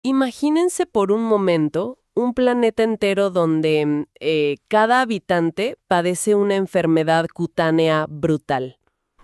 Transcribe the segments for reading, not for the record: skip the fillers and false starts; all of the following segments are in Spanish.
Imagínense por un momento un planeta entero donde cada habitante padece una enfermedad cutánea brutal.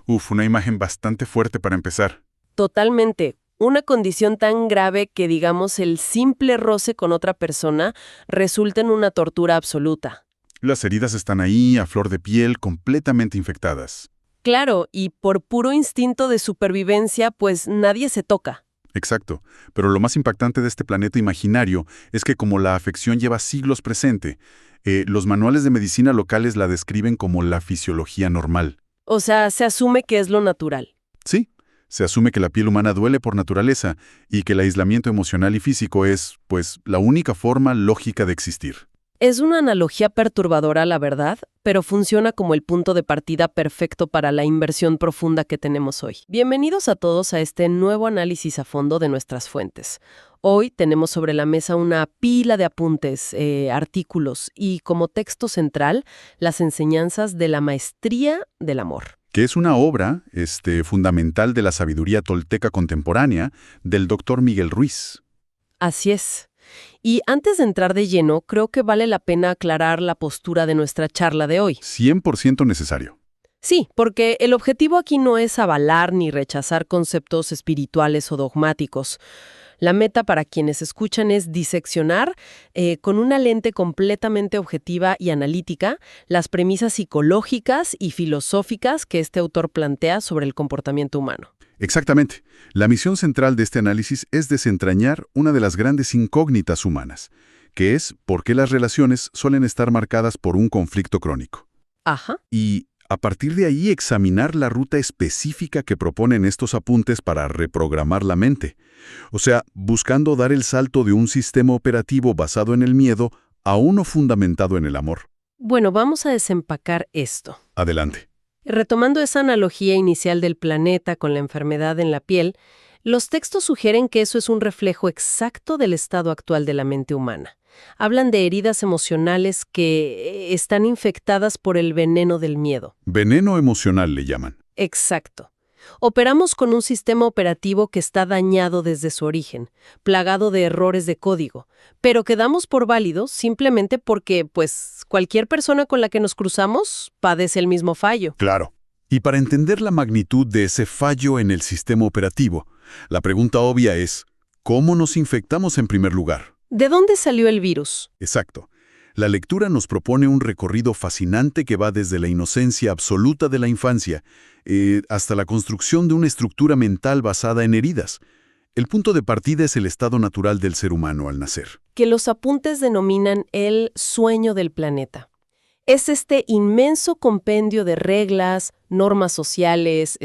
Uf, una imagen bastante fuerte para empezar. Totalmente. Una condición tan grave que, digamos, el simple roce con otra persona resulta en una tortura absoluta. Las heridas están ahí, a flor de piel, completamente infectadas. Claro, y por puro instinto de supervivencia, pues nadie se toca. Exacto. Pero lo más impactante de este planeta imaginario es que como la afección lleva siglos presente, los manuales de medicina locales la describen como la fisiología normal. O sea, se asume que es lo natural. Sí, se asume que la piel humana duele por naturaleza y que el aislamiento emocional y físico es, pues, la única forma lógica de existir. Es una analogía perturbadora, la verdad, pero funciona como el punto de partida perfecto para la inversión profunda que tenemos hoy. Bienvenidos a todos a este nuevo análisis a fondo de nuestras fuentes. Hoy tenemos sobre la mesa una pila de apuntes, artículos y como texto central las enseñanzas de la maestría del amor. Que es una obra fundamental de la sabiduría tolteca contemporánea del doctor Miguel Ruiz. Así es. Y antes de entrar de lleno, creo que vale la pena aclarar la postura de nuestra charla de hoy. 100% necesario. Sí, porque el objetivo aquí no es avalar ni rechazar conceptos espirituales o dogmáticos. La meta para quienes escuchan es diseccionar con una lente completamente objetiva y analítica las premisas psicológicas y filosóficas que este autor plantea sobre el comportamiento humano. Exactamente. La misión central de este análisis es desentrañar una de las grandes incógnitas humanas, que es por qué las relaciones suelen estar marcadas por un conflicto crónico. Ajá. Y a partir de ahí examinar la ruta específica que proponen estos apuntes para reprogramar la mente. O sea, buscando dar el salto de un sistema operativo basado en el miedo a uno fundamentado en el amor. Bueno, vamos a desempacar esto. Adelante. Retomando esa analogía inicial del planeta con la enfermedad en la piel, los textos sugieren que eso es un reflejo exacto del estado actual de la mente humana. Hablan de heridas emocionales que están infectadas por el veneno del miedo. Veneno emocional le llaman. Exacto. Operamos con un sistema operativo que está dañado desde su origen, plagado de errores de código, pero que damos por válido simplemente porque, pues, cualquier persona con la que nos cruzamos padece el mismo fallo. Claro. Y para entender la magnitud de ese fallo en el sistema operativo, la pregunta obvia es, ¿cómo nos infectamos en primer lugar? ¿De dónde salió el virus? Exacto. La lectura nos propone un recorrido fascinante que va desde la inocencia absoluta de la infancia hasta la construcción de una estructura mental basada en heridas. El punto de partida es el estado natural del ser humano al nacer. Que los apuntes denominan el sueño del planeta. Es este inmenso compendio de reglas, normas sociales,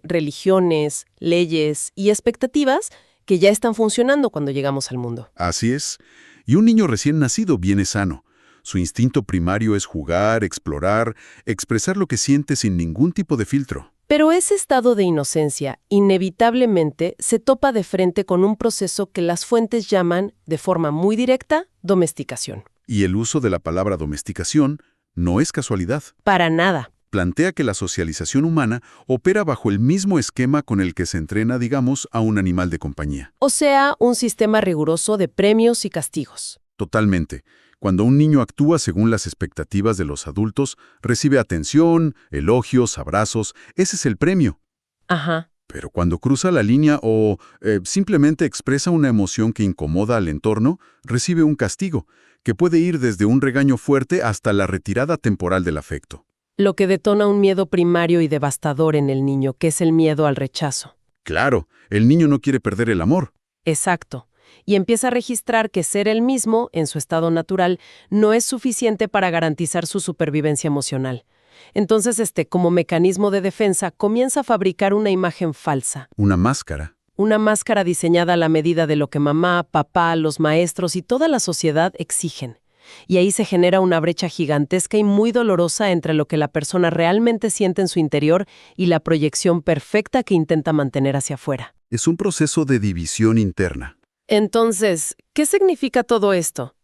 religiones, leyes y expectativas que ya están funcionando cuando llegamos al mundo. Así es. Y un niño recién nacido viene sano. Su instinto primario es jugar, explorar, expresar lo que siente sin ningún tipo de filtro. Pero ese estado de inocencia inevitablemente se topa de frente con un proceso que las fuentes llaman, de forma muy directa, domesticación. Y el uso de la palabra domesticación no es casualidad. Para nada. Plantea que la socialización humana opera bajo el mismo esquema con el que se entrena, digamos, a un animal de compañía. O sea, un sistema riguroso de premios y castigos. Totalmente. Cuando un niño actúa según las expectativas de los adultos, recibe atención, elogios, abrazos, ese es el premio. Ajá. Pero cuando cruza la línea o simplemente expresa una emoción que incomoda al entorno, recibe un castigo, que puede ir desde un regaño fuerte hasta la retirada temporal del afecto. Lo que detona un miedo primario y devastador en el niño, que es el miedo al rechazo. Claro, el niño no quiere perder el amor. Exacto. Y empieza a registrar que ser él mismo, en su estado natural, no es suficiente para garantizar su supervivencia emocional. Entonces, como mecanismo de defensa, comienza a fabricar una imagen falsa. Una máscara. Una máscara diseñada a la medida de lo que mamá, papá, los maestros y toda la sociedad exigen. Y ahí se genera una brecha gigantesca y muy dolorosa entre lo que la persona realmente siente en su interior y la proyección perfecta que intenta mantener hacia afuera. Es un proceso de división interna. Entonces, ¿qué significa todo esto?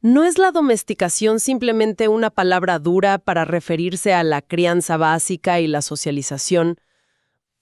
¿No es la domesticación simplemente una palabra dura para referirse a la crianza básica y la socialización?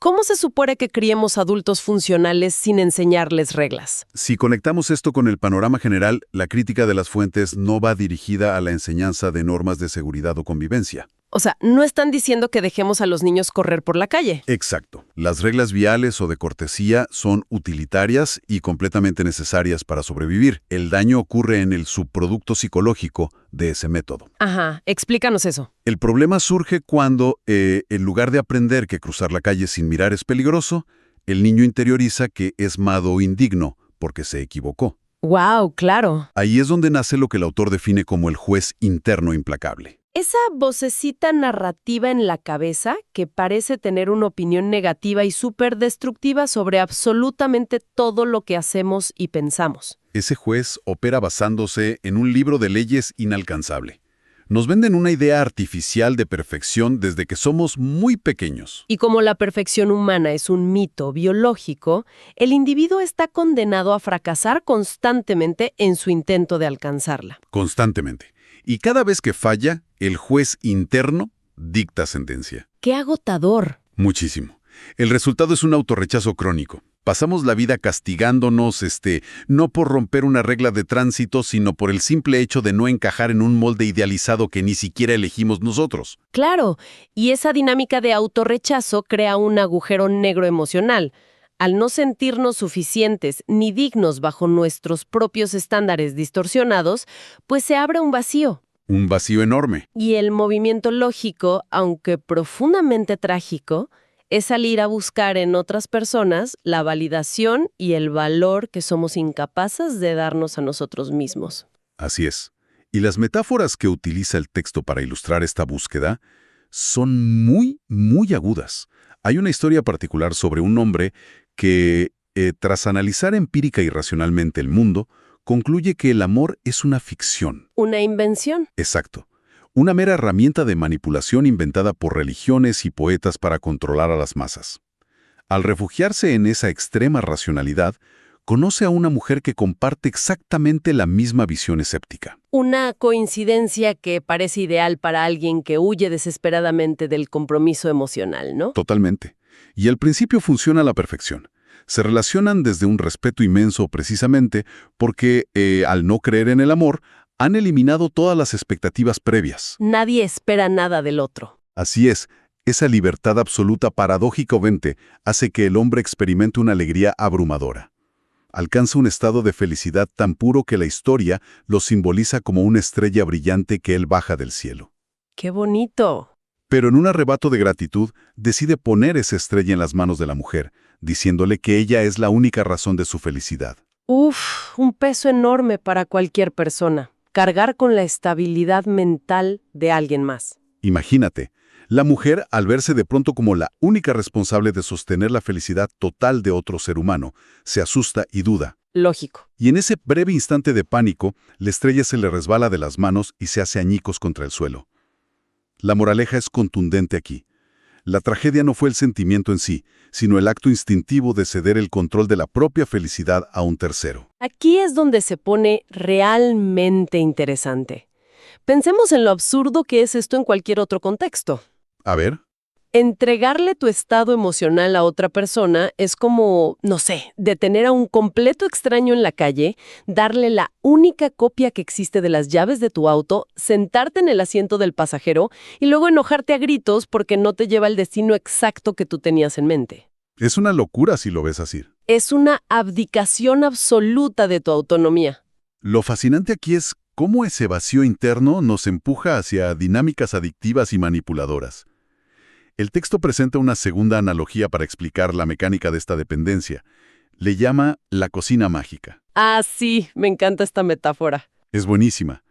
¿Cómo se supone que criemos adultos funcionales sin enseñarles reglas? Si conectamos esto con el panorama general, la crítica de las fuentes no va dirigida a la enseñanza de normas de seguridad o convivencia. O sea, no están diciendo que dejemos a los niños correr por la calle. Exacto. Las reglas viales o de cortesía son utilitarias y completamente necesarias para sobrevivir. El daño ocurre en el subproducto psicológico de ese método. Ajá, explícanos eso. El problema surge cuando, en lugar de aprender que cruzar la calle sin mirar es peligroso, el niño interioriza que es malo o indigno porque se equivocó. ¡Wow! Claro. Ahí es donde nace lo que el autor define como el juez interno implacable. Esa vocecita narrativa en la cabeza que parece tener una opinión negativa y súper destructiva sobre absolutamente todo lo que hacemos y pensamos. Ese juez opera basándose en un libro de leyes inalcanzable. Nos venden una idea artificial de perfección desde que somos muy pequeños. Y como la perfección humana es un mito biológico, el individuo está condenado a fracasar constantemente en su intento de alcanzarla. Constantemente. Y cada vez que falla, el juez interno dicta sentencia. ¡Qué agotador! Muchísimo. El resultado es un autorrechazo crónico. Pasamos la vida castigándonos, no por romper una regla de tránsito, sino por el simple hecho de no encajar en un molde idealizado que ni siquiera elegimos nosotros. Claro, y esa dinámica de autorrechazo crea un agujero negro emocional. Al no sentirnos suficientes ni dignos bajo nuestros propios estándares distorsionados, pues se abre un vacío. Un vacío enorme. Y el movimiento lógico, aunque profundamente trágico, es salir a buscar en otras personas la validación y el valor que somos incapaces de darnos a nosotros mismos. Así es. Y las metáforas que utiliza el texto para ilustrar esta búsqueda son muy, muy agudas. Hay una historia particular sobre un hombre que, tras analizar empírica y racionalmente el mundo, concluye que el amor es una ficción. ¿Una invención? Exacto. Una mera herramienta de manipulación inventada por religiones y poetas para controlar a las masas. Al refugiarse en esa extrema racionalidad, conoce a una mujer que comparte exactamente la misma visión escéptica. Una coincidencia que parece ideal para alguien que huye desesperadamente del compromiso emocional, ¿no? Totalmente. Y al principio funciona a la perfección. Se relacionan desde un respeto inmenso precisamente porque, al no creer en el amor, han eliminado todas las expectativas previas. Nadie espera nada del otro. Así es, esa libertad absoluta paradójicamente hace que el hombre experimente una alegría abrumadora. Alcanza un estado de felicidad tan puro que la historia lo simboliza como una estrella brillante que él baja del cielo. ¡Qué bonito! Pero en un arrebato de gratitud, decide poner esa estrella en las manos de la mujer, diciéndole que ella es la única razón de su felicidad. ¡Uf! Un peso enorme para cualquier persona. Cargar con la estabilidad mental de alguien más. Imagínate, la mujer, al verse de pronto como la única responsable de sostener la felicidad total de otro ser humano, se asusta y duda. Lógico. Y en ese breve instante de pánico, la estrella se le resbala de las manos y se hace añicos contra el suelo. La moraleja es contundente aquí. La tragedia no fue el sentimiento en sí, sino el acto instintivo de ceder el control de la propia felicidad a un tercero. Aquí es donde se pone realmente interesante. Pensemos en lo absurdo que es esto en cualquier otro contexto. A ver. Entregarle tu estado emocional a otra persona es como, no sé, detener a un completo extraño en la calle, darle la única copia que existe de las llaves de tu auto, sentarte en el asiento del pasajero y luego enojarte a gritos porque no te lleva el destino exacto que tú tenías en mente. Es una locura si lo ves así. Es una abdicación absoluta de tu autonomía. Lo fascinante aquí es cómo ese vacío interno nos empuja hacia dinámicas adictivas y manipuladoras. El texto presenta una segunda analogía para explicar la mecánica de esta dependencia. Le llama la cocina mágica. Ah, sí, me encanta esta metáfora. Es buenísima.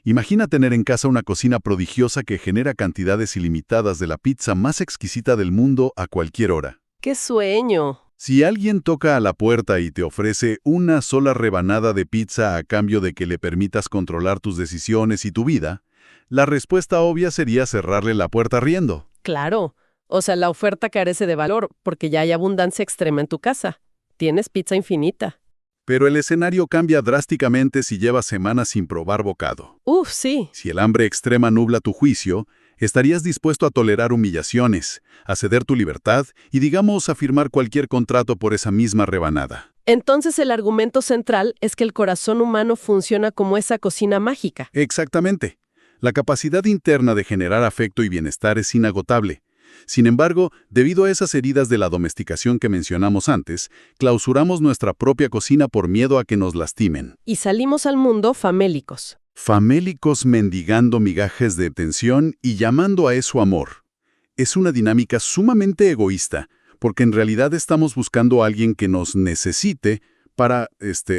Imagina tener en casa una cocina prodigiosa que genera cantidades ilimitadas de la pizza más exquisita del mundo a cualquier hora. ¡Qué sueño! Si alguien toca a la puerta y te ofrece una sola rebanada de pizza a cambio de que le permitas controlar tus decisiones y tu vida, la respuesta obvia sería cerrarle la puerta riendo. Claro. O sea, la oferta carece de valor porque ya hay abundancia extrema en tu casa. Tienes pizza infinita. Pero el escenario cambia drásticamente si llevas semanas sin probar bocado. Sí. Si el hambre extrema nubla tu juicio, Estarías dispuesto a tolerar humillaciones, a ceder tu libertad y, digamos, a firmar cualquier contrato por esa misma rebanada. Entonces el argumento central es que el corazón humano funciona como esa cocina mágica. Exactamente. La capacidad interna de generar afecto y bienestar es inagotable. Sin embargo, debido a esas heridas de la domesticación que mencionamos antes, clausuramos nuestra propia cocina por miedo a que nos lastimen. Y salimos al mundo famélicos. Famélicos mendigando migajas de atención y llamando a eso amor. Es una dinámica sumamente egoísta, porque en realidad estamos buscando a alguien que nos necesite para,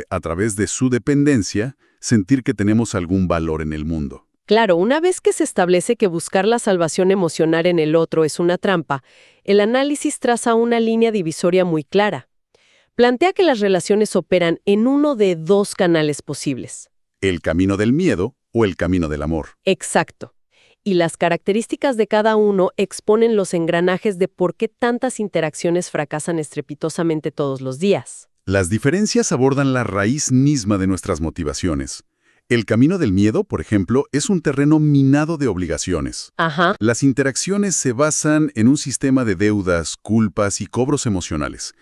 a través de su dependencia, sentir que tenemos algún valor en el mundo. Claro, una vez que se establece que buscar la salvación emocional en el otro es una trampa, el análisis traza una línea divisoria muy clara. Plantea que las relaciones operan en uno de dos canales posibles. El camino del miedo o el camino del amor. Exacto. Y las características de cada uno exponen los engranajes de por qué tantas interacciones fracasan estrepitosamente todos los días. Las diferencias abordan la raíz misma de nuestras motivaciones. El camino del miedo, por ejemplo, es un terreno minado de obligaciones. Ajá. Las interacciones se basan en un sistema de deudas, culpas y cobros emocionales.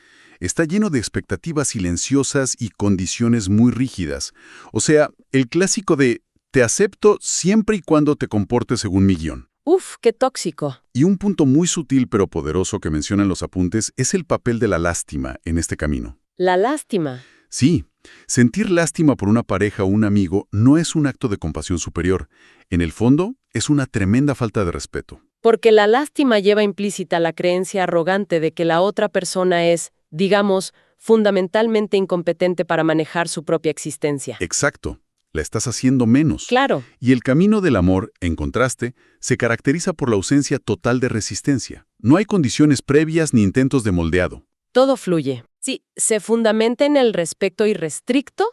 Está lleno de expectativas silenciosas y condiciones muy rígidas. O sea, el clásico de te acepto siempre y cuando te comportes según mi guión. Uf, qué tóxico. Y un punto muy sutil pero poderoso que mencionan los apuntes es el papel de la lástima en este camino. La lástima. Sí, sentir lástima por una pareja o un amigo no es un acto de compasión superior. En el fondo, es una tremenda falta de respeto. Porque la lástima lleva implícita la creencia arrogante de que la otra persona es, digamos, fundamentalmente incompetente para manejar su propia existencia. Exacto. La estás haciendo menos. Claro. Y el camino del amor, en contraste, se caracteriza por la ausencia total de resistencia. No hay condiciones previas ni intentos de moldeado. Todo fluye. Sí, se fundamenta en el respeto irrestricto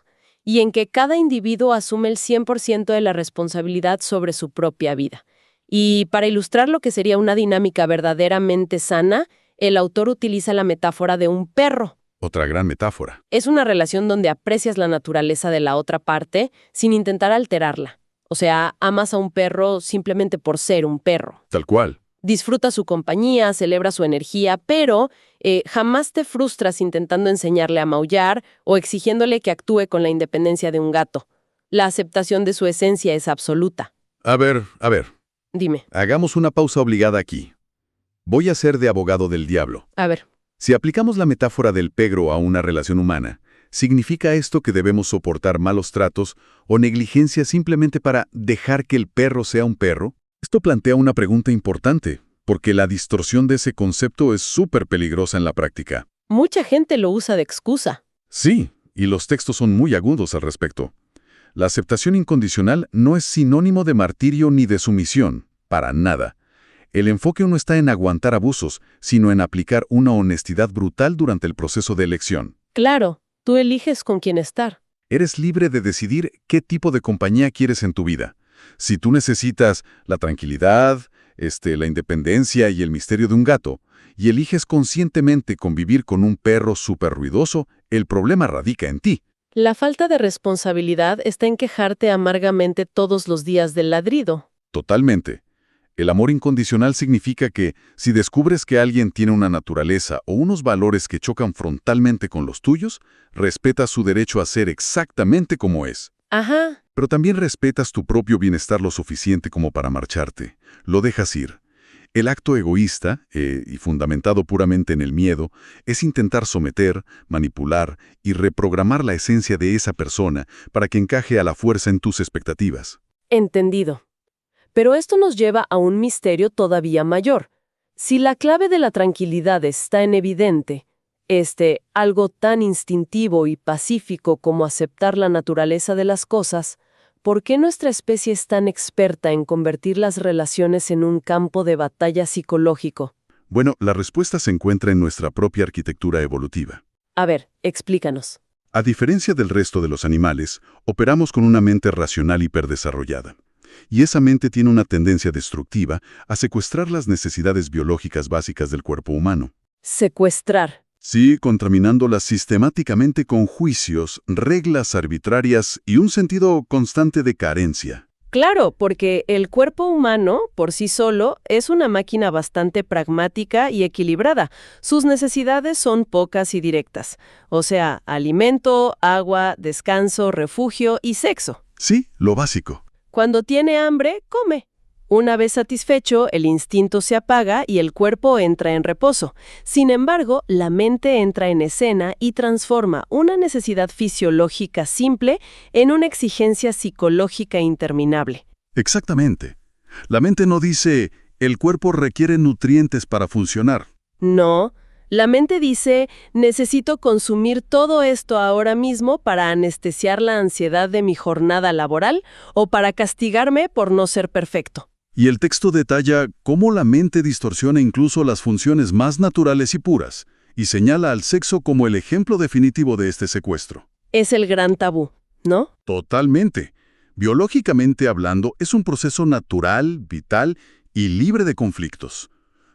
y en que cada individuo asume el 100% de la responsabilidad sobre su propia vida. Y para ilustrar lo que sería una dinámica verdaderamente sana, el autor utiliza la metáfora de un perro. Otra gran metáfora. Es una relación donde aprecias la naturaleza de la otra parte sin intentar alterarla. O sea, amas a un perro simplemente por ser un perro. Tal cual. Disfruta su compañía, celebra su energía, pero jamás te frustras intentando enseñarle a maullar o exigiéndole que actúe con la independencia de un gato. La aceptación de su esencia es absoluta. A ver. Dime. Hagamos una pausa obligada aquí. Voy a ser de abogado del diablo. A ver. Si aplicamos la metáfora del pegro a una relación humana, ¿significa esto que debemos soportar malos tratos o negligencia simplemente para dejar que el perro sea un perro? Esto plantea una pregunta importante, porque la distorsión de ese concepto es súper peligrosa en la práctica. Mucha gente lo usa de excusa. Sí, y los textos son muy agudos al respecto. La aceptación incondicional no es sinónimo de martirio ni de sumisión, para nada. El enfoque no está en aguantar abusos, sino en aplicar una honestidad brutal durante el proceso de elección. Claro, tú eliges con quién estar. Eres libre de decidir qué tipo de compañía quieres en tu vida. Si tú necesitas la tranquilidad, la independencia y el misterio de un gato, y eliges conscientemente convivir con un perro súper ruidoso, el problema radica en ti. La falta de responsabilidad está en quejarte amargamente todos los días del ladrido. Totalmente. El amor incondicional significa que, si descubres que alguien tiene una naturaleza o unos valores que chocan frontalmente con los tuyos, respetas su derecho a ser exactamente como es. Ajá. Pero también respetas tu propio bienestar lo suficiente como para marcharte. Lo dejas ir. El acto egoísta, y fundamentado puramente en el miedo, es intentar someter, manipular y reprogramar la esencia de esa persona para que encaje a la fuerza en tus expectativas. Entendido. Pero esto nos lleva a un misterio todavía mayor. Si la clave de la tranquilidad está en evidente, algo tan instintivo y pacífico como aceptar la naturaleza de las cosas, ¿por qué nuestra especie es tan experta en convertir las relaciones en un campo de batalla psicológico? Bueno, la respuesta se encuentra en nuestra propia arquitectura evolutiva. A ver, explícanos. A diferencia del resto de los animales, operamos con una mente racional hiperdesarrollada. Y esa mente tiene una tendencia destructiva a secuestrar las necesidades biológicas básicas del cuerpo humano. Secuestrar. Sí, contaminándolas sistemáticamente con juicios, reglas arbitrarias y un sentido constante de carencia. Claro, porque el cuerpo humano, por sí solo, es una máquina bastante pragmática y equilibrada. Sus necesidades son pocas y directas. O sea, alimento, agua, descanso, refugio y sexo. Sí, lo básico. Cuando tiene hambre, come. Una vez satisfecho, el instinto se apaga y el cuerpo entra en reposo. Sin embargo, la mente entra en escena y transforma una necesidad fisiológica simple en una exigencia psicológica interminable. Exactamente. La mente no dice, el cuerpo requiere nutrientes para funcionar. No, la mente dice, necesito consumir todo esto ahora mismo para anestesiar la ansiedad de mi jornada laboral o para castigarme por no ser perfecto. Y el texto detalla cómo la mente distorsiona incluso las funciones más naturales y puras, y señala al sexo como el ejemplo definitivo de este secuestro. Es el gran tabú, ¿no? Totalmente. Biológicamente hablando, es un proceso natural, vital y libre de conflictos.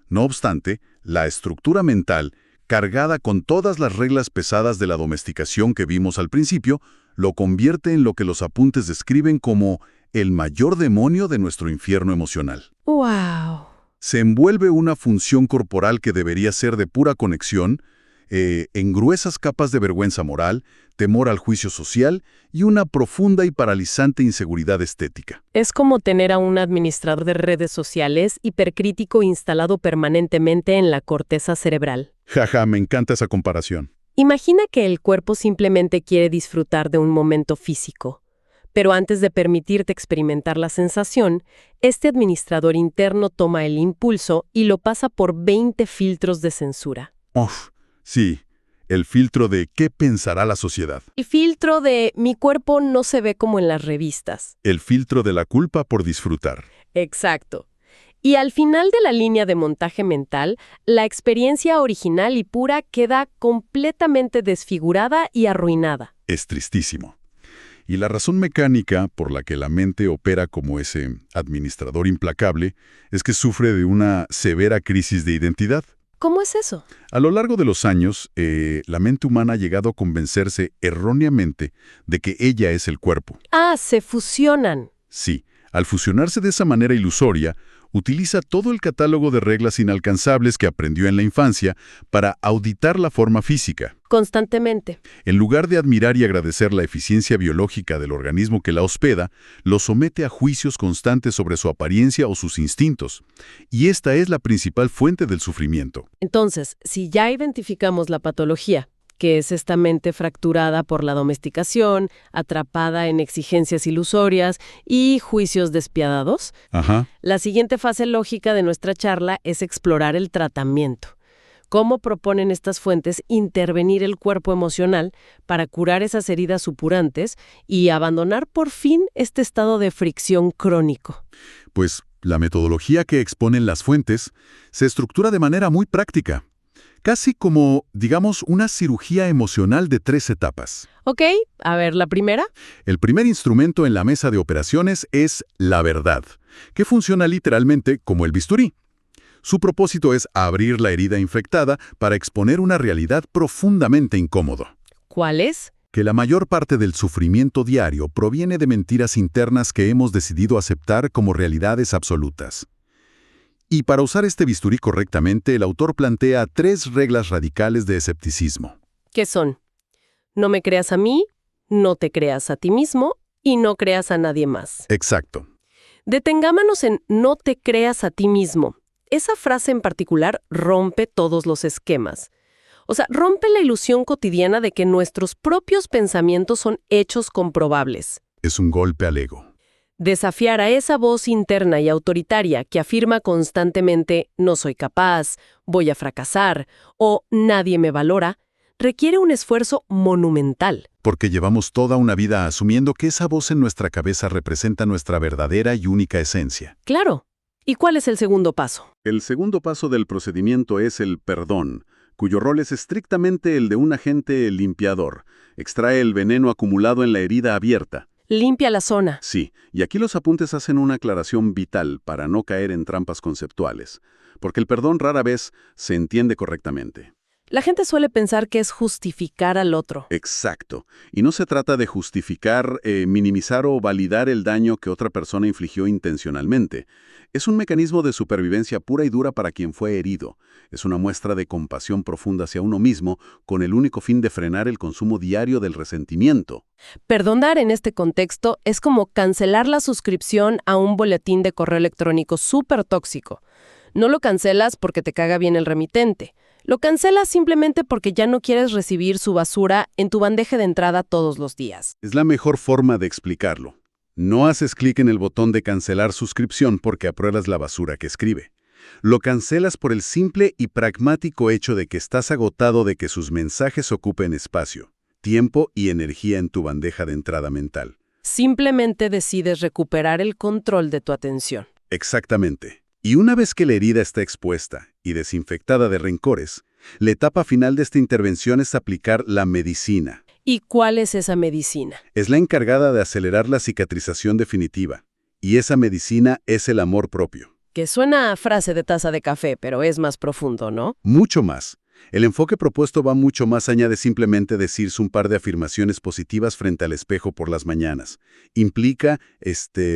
No obstante, la estructura mental, cargada con todas las reglas pesadas de la domesticación que vimos al principio, lo convierte en lo que los apuntes describen como el mayor demonio de nuestro infierno emocional. ¡Wow! Se envuelve una función corporal que debería ser de pura conexión, en gruesas capas de vergüenza moral, temor al juicio social y una profunda y paralizante inseguridad estética. Es como tener a un administrador de redes sociales hipercrítico instalado permanentemente en la corteza cerebral. Jaja, me encanta esa comparación. Imagina que el cuerpo simplemente quiere disfrutar de un momento físico. Pero antes de permitirte experimentar la sensación, este administrador interno toma el impulso y lo pasa por 20 filtros de censura. Uf, sí, el filtro de ¿qué pensará la sociedad? El filtro de mi cuerpo no se ve como en las revistas. El filtro de la culpa por disfrutar. Exacto. Y al final de la línea de montaje mental, la experiencia original y pura queda completamente desfigurada y arruinada. Es tristísimo. Y la razón mecánica por la que la mente opera como ese administrador implacable es que sufre de una severa crisis de identidad. ¿Cómo es eso? A lo largo de los años, la mente humana ha llegado a convencerse erróneamente de que ella es el cuerpo. Ah, se fusionan. Sí, al fusionarse de esa manera ilusoria, utiliza todo el catálogo de reglas inalcanzables que aprendió en la infancia para auditar la forma física. Constantemente. En lugar de admirar y agradecer la eficiencia biológica del organismo que la hospeda, lo somete a juicios constantes sobre su apariencia o sus instintos. Y esta es la principal fuente del sufrimiento. Entonces, si ya identificamos la patología, que es esta mente fracturada por la domesticación, atrapada en exigencias ilusorias y juicios despiadados, la siguiente fase lógica de nuestra charla es explorar el tratamiento. ¿Cómo proponen estas fuentes intervenir el cuerpo emocional para curar esas heridas supurantes y abandonar por fin este estado de fricción crónico? Pues la metodología que exponen las fuentes se estructura de manera muy práctica. Casi como, digamos, una cirugía emocional de 3 etapas. Ok, a ver, ¿la primera? El primer instrumento en la mesa de operaciones es la verdad, que funciona literalmente como el bisturí. Su propósito es abrir la herida infectada para exponer una realidad profundamente incómoda. ¿Cuál es? Que la mayor parte del sufrimiento diario proviene de mentiras internas que hemos decidido aceptar como realidades absolutas. Y para usar este bisturí correctamente, el autor plantea 3 reglas radicales de escepticismo. ¿Qué son? No me creas a mí, no te creas a ti mismo y no creas a nadie más. Exacto. Detengámonos en no te creas a ti mismo. Esa frase en particular rompe todos los esquemas. O sea, rompe la ilusión cotidiana de que nuestros propios pensamientos son hechos comprobables. Es un golpe al ego. Desafiar a esa voz interna y autoritaria que afirma constantemente no soy capaz, voy a fracasar o nadie me valora, requiere un esfuerzo monumental. Porque llevamos toda una vida asumiendo que esa voz en nuestra cabeza representa nuestra verdadera y única esencia. Claro. ¿Y cuál es el segundo paso? El segundo paso del procedimiento es el perdón, cuyo rol es estrictamente el de un agente limpiador. Extrae el veneno acumulado en la herida abierta. Limpia la zona. Sí, y aquí los apuntes hacen una aclaración vital para no caer en trampas conceptuales, porque el perdón rara vez se entiende correctamente. La gente suele pensar que es justificar al otro. Exacto. Y no se trata de justificar, minimizar o validar el daño que otra persona infligió intencionalmente. Es un mecanismo de supervivencia pura y dura para quien fue herido. Es una muestra de compasión profunda hacia uno mismo, con el único fin de frenar el consumo diario del resentimiento. Perdonar en este contexto es como cancelar la suscripción a un boletín de correo electrónico súper tóxico. No lo cancelas porque te caga bien el remitente. Lo cancelas simplemente porque ya no quieres recibir su basura en tu bandeja de entrada todos los días. Es la mejor forma de explicarlo. No haces clic en el botón de cancelar suscripción porque apruebas la basura que escribe. Lo cancelas por el simple y pragmático hecho de que estás agotado de que sus mensajes ocupen espacio, tiempo y energía en tu bandeja de entrada mental. Simplemente decides recuperar el control de tu atención. Exactamente. Y una vez que la herida está expuesta y desinfectada de rencores, la etapa final de esta intervención es aplicar la medicina. ¿Y cuál es esa medicina? Es la encargada de acelerar la cicatrización definitiva. Y esa medicina es el amor propio. Que suena a frase de taza de café, pero es más profundo, ¿no? Mucho más. El enfoque propuesto va mucho más allá de simplemente decirse un par de afirmaciones positivas frente al espejo por las mañanas. Implica,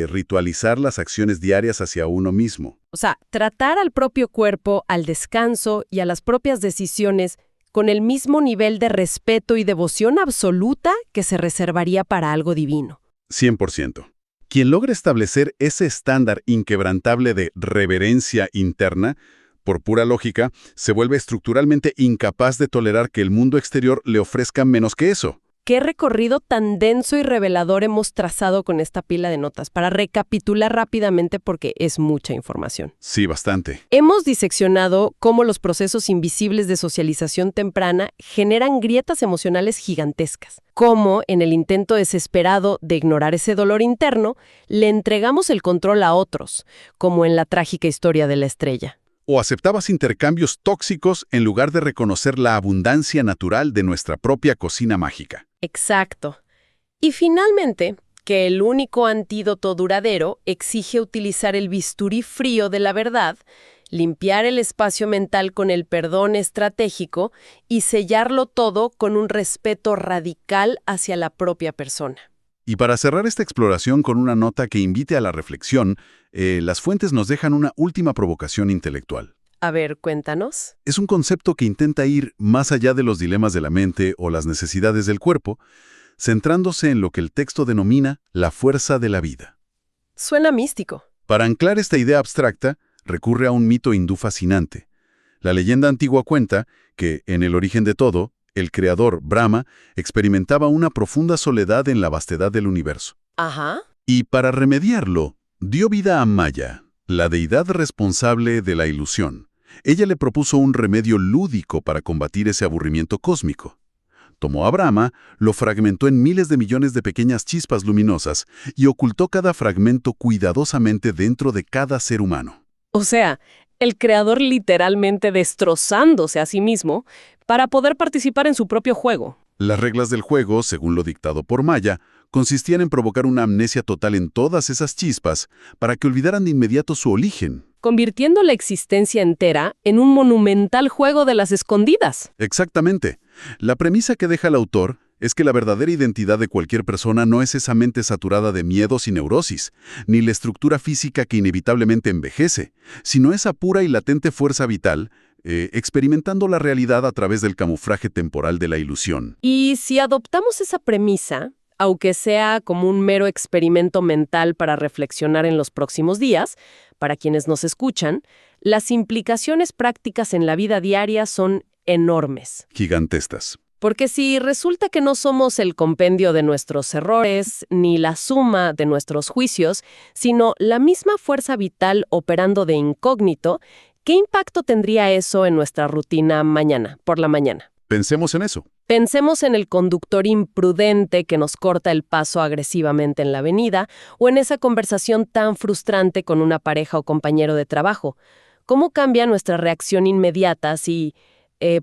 ritualizar las acciones diarias hacia uno mismo. O sea, tratar al propio cuerpo, al descanso y a las propias decisiones con el mismo nivel de respeto y devoción absoluta que se reservaría para algo divino. 100%. Quien logra establecer ese estándar inquebrantable de reverencia interna, por pura lógica, se vuelve estructuralmente incapaz de tolerar que el mundo exterior le ofrezca menos que eso. ¿Qué recorrido tan denso y revelador hemos trazado con esta pila de notas? Para recapitular rápidamente porque es mucha información. Sí, bastante. Hemos diseccionado cómo los procesos invisibles de socialización temprana generan grietas emocionales gigantescas. Cómo, en el intento desesperado de ignorar ese dolor interno, le entregamos el control a otros, como en la trágica historia de la estrella. O aceptabas intercambios tóxicos en lugar de reconocer la abundancia natural de nuestra propia cocina mágica. Exacto. Y finalmente, que el único antídoto duradero exige utilizar el bisturí frío de la verdad, limpiar el espacio mental con el perdón estratégico y sellarlo todo con un respeto radical hacia la propia persona. Y para cerrar esta exploración con una nota que invite a la reflexión, las fuentes nos dejan una última provocación intelectual. A ver, cuéntanos. Es un concepto que intenta ir más allá de los dilemas de la mente o las necesidades del cuerpo, centrándose en lo que el texto denomina la fuerza de la vida. Suena místico. Para anclar esta idea abstracta, recurre a un mito hindú fascinante. La leyenda antigua cuenta que, en el origen de todo, el creador, Brahma, experimentaba una profunda soledad en la vastedad del universo. Ajá. Y para remediarlo, dio vida a Maya, la deidad responsable de la ilusión. Ella le propuso un remedio lúdico para combatir ese aburrimiento cósmico. Tomó a Brahma, lo fragmentó en miles de millones de pequeñas chispas luminosas y ocultó cada fragmento cuidadosamente dentro de cada ser humano. O sea, el creador literalmente destrozándose a sí mismo para poder participar en su propio juego. Las reglas del juego, según lo dictado por Maya, consistían en provocar una amnesia total en todas esas chispas para que olvidaran de inmediato su origen. Convirtiendo la existencia entera en un monumental juego de las escondidas. Exactamente. La premisa que deja el autor es que la verdadera identidad de cualquier persona no es esa mente saturada de miedos y neurosis, ni la estructura física que inevitablemente envejece, sino esa pura y latente fuerza vital, experimentando la realidad a través del camuflaje temporal de la ilusión. Y si adoptamos esa premisa, aunque sea como un mero experimento mental para reflexionar en los próximos días, para quienes nos escuchan, las implicaciones prácticas en la vida diaria son enormes. Gigantescas. Porque si resulta que no somos el compendio de nuestros errores, ni la suma de nuestros juicios, sino la misma fuerza vital operando de incógnito, ¿qué impacto tendría eso en nuestra rutina por la mañana? Pensemos en eso. Pensemos en el conductor imprudente que nos corta el paso agresivamente en la avenida o en esa conversación tan frustrante con una pareja o compañero de trabajo. ¿Cómo cambia nuestra reacción inmediata si,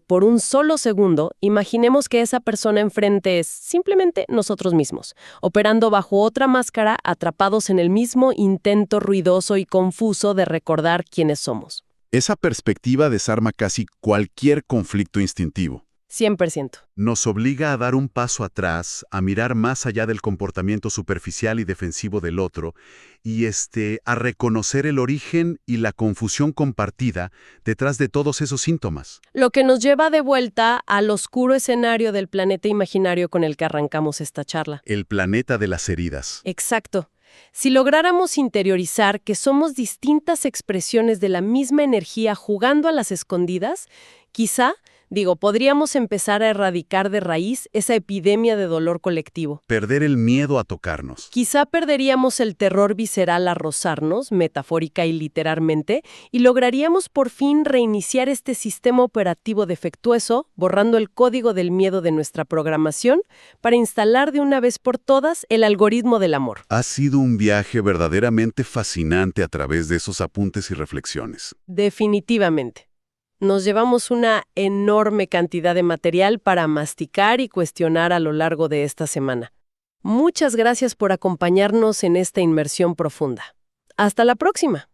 por un solo segundo, imaginemos que esa persona enfrente es simplemente nosotros mismos, operando bajo otra máscara, atrapados en el mismo intento ruidoso y confuso de recordar quiénes somos? Esa perspectiva desarma casi cualquier conflicto instintivo. 100%. Nos obliga a dar un paso atrás, a mirar más allá del comportamiento superficial y defensivo del otro, y a reconocer el origen y la confusión compartida detrás de todos esos síntomas. Lo que nos lleva de vuelta al oscuro escenario del planeta imaginario con el que arrancamos esta charla. El planeta de las heridas. Exacto. Si lográramos interiorizar que somos distintas expresiones de la misma energía jugando a las escondidas, quizá, podríamos empezar a erradicar de raíz esa epidemia de dolor colectivo. Perder el miedo a tocarnos. Quizá perderíamos el terror visceral a rozarnos, metafórica y literalmente, y lograríamos por fin reiniciar este sistema operativo defectuoso, borrando el código del miedo de nuestra programación, para instalar de una vez por todas el algoritmo del amor. Ha sido un viaje verdaderamente fascinante a través de esos apuntes y reflexiones. Definitivamente. Nos llevamos una enorme cantidad de material para masticar y cuestionar a lo largo de esta semana. Muchas gracias por acompañarnos en esta inmersión profunda. ¡Hasta la próxima!